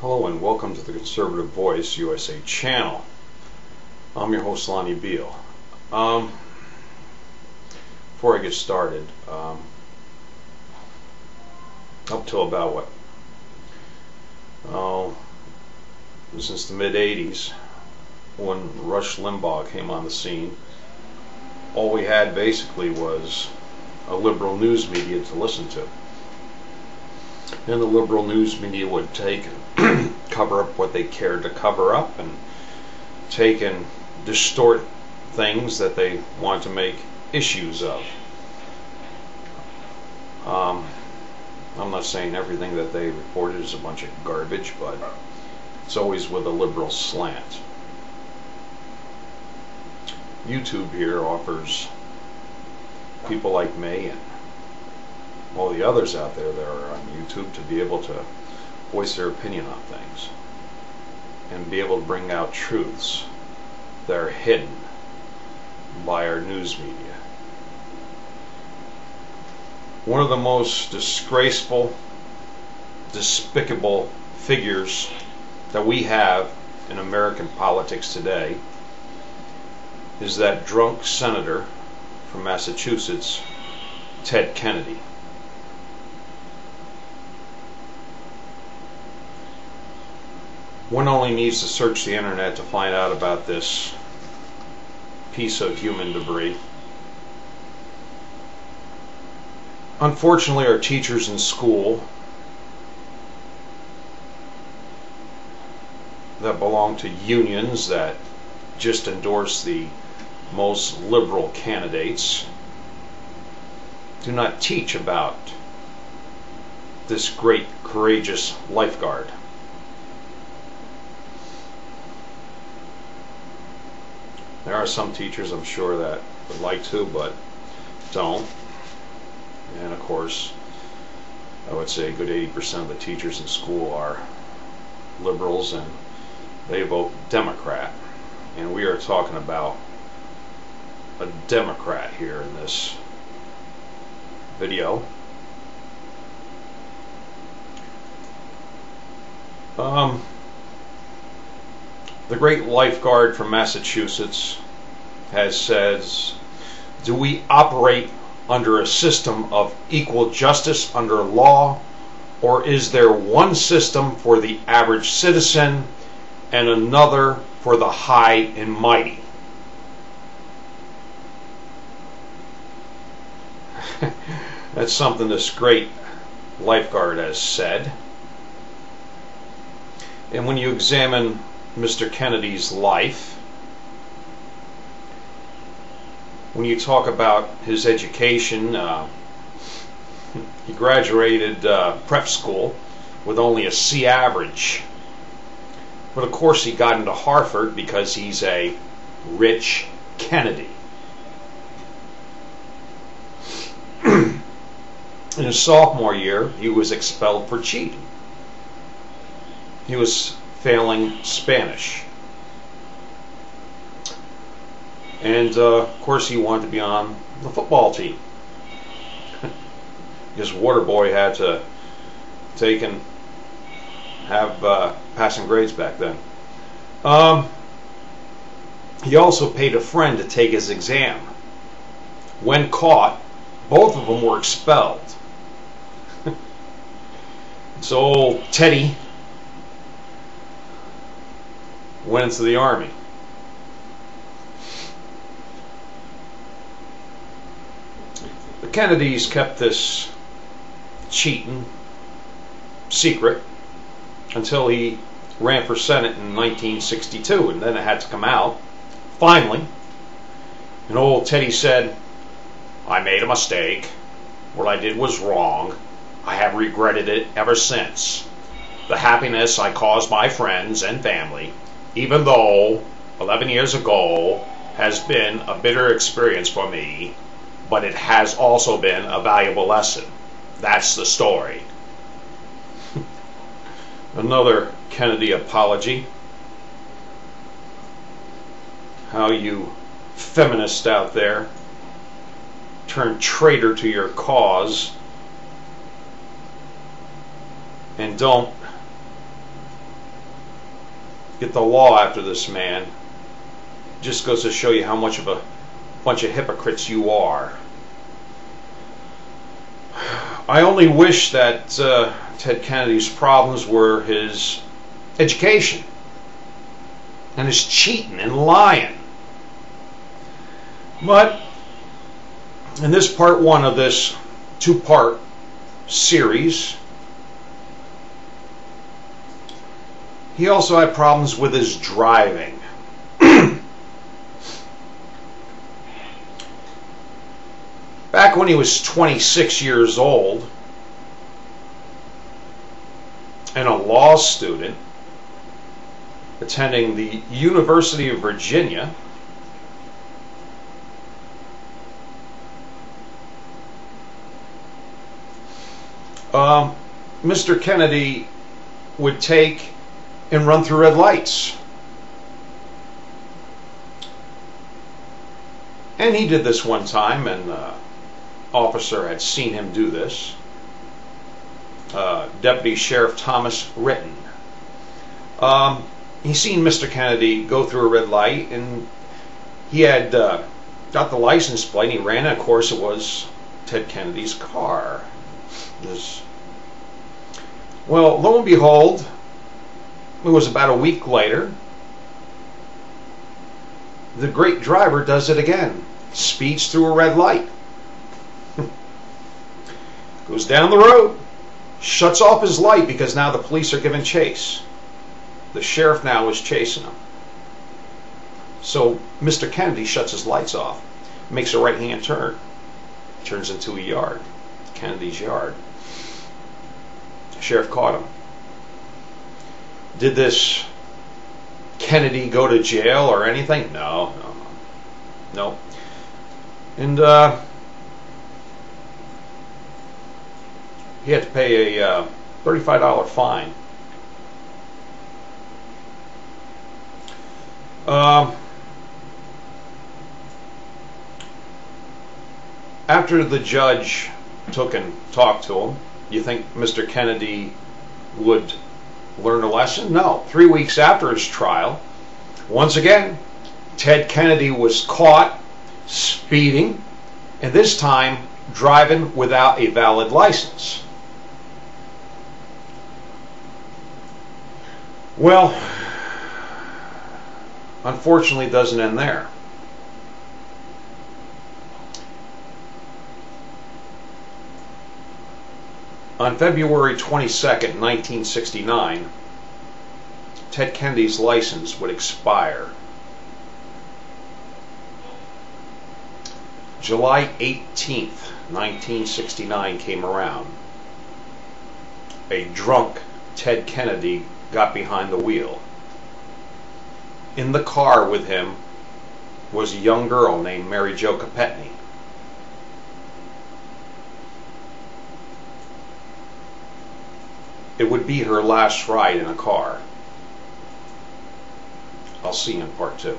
Hello and welcome to the Conservative Voice USA channel. I'm your host, Lonnie Beal. Before I get started, up till about since the mid-'80s, when Rush Limbaugh came on the scene, all we had basically was a liberal news media to listen to. And the liberal news media would take and cover up what they cared to cover up, and take and distort things that they want to make issues of. I'm not saying everything that they reported is a bunch of garbage, but it's always with a liberal slant. YouTube here offers people like me and all the others out there that are on YouTube to be able to voice their opinion on things and be able to bring out truths that are hidden by our news media. One of the most disgraceful, despicable figures that we have in American politics today is that drunk senator from Massachusetts, Ted Kennedy. One only needs to search the internet to find out about this piece of human debris. Unfortunately, our teachers in school that belong to unions that just endorse the most liberal candidates do not teach about this great, courageous lifeguard. There are some teachers, I'm sure, that would like to, but don't. And of course, I would say a good 80% of the teachers in school are liberals, and they vote Democrat. And we are talking about a Democrat here in this video. The great lifeguard from Massachusetts has says, do we operate under a system of equal justice under law, or is there one system for the average citizen and another for the high and mighty? That's something this great lifeguard has said. And when you examine Mr. Kennedy's life, when you talk about his education, he graduated prep school with only a C average. But of course he got into Harvard because he's a rich Kennedy. In his sophomore year, he was expelled for cheating. He was failing Spanish. And of course he wanted to be on the football team. His water boy had to take and have passing grades back then. He also paid a friend to take his exam. When caught, both of them were expelled. So old Teddy went into the army. The Kennedys kept this cheating secret until he ran for Senate in 1962, and then it had to come out. Finally, and old Teddy said, I made a mistake. What I did was wrong. I have regretted it ever since. The happiness I caused my friends and family, even though 11 years ago, has been a bitter experience for me, but it has also been a valuable lesson. That's the story. Another Kennedy apology. How you feminists out there turn traitor to your cause and don't get the law after this man. Just goes to show you how much of a bunch of hypocrites you are. I only wish that Ted Kennedy's problems were his education and his cheating and lying. But in this part one of this two-part series, he also had problems with his driving. Back when he was 26 years old and a law student attending the University of Virginia, Mr. Kennedy would take and run through red lights. And he did this one time, and officer had seen him do this. Deputy Sheriff Thomas Ritten. He seen Mr. Kennedy go through a red light, and he had got the license plate, and he ran, and of course it was Ted Kennedy's car. Well, lo and behold, it was about a week later, the great driver does it again. Speeds through a red light. Goes down the road, shuts off his light because now the police are giving chase. The sheriff now is chasing him. So Mr. Kennedy shuts his lights off, makes a right-hand turn, turns into a yard, Kennedy's yard. The sheriff caught him. Did this Kennedy go to jail or anything? No. And he had to pay a $35 fine. After the judge took and talked to him, you think Mr. Kennedy would learn a lesson? No. 3 weeks after his trial, once again, Ted Kennedy was caught speeding, and this time driving without a valid license. Well, unfortunately, it doesn't end there. On February 22nd, 1969, Ted Kennedy's license would expire. July 18th, 1969 came around. A drunk Ted Kennedy got behind the wheel. In the car with him was a young girl named Jo Kopechne. It would be her last ride in a car. I'll see you in part 2.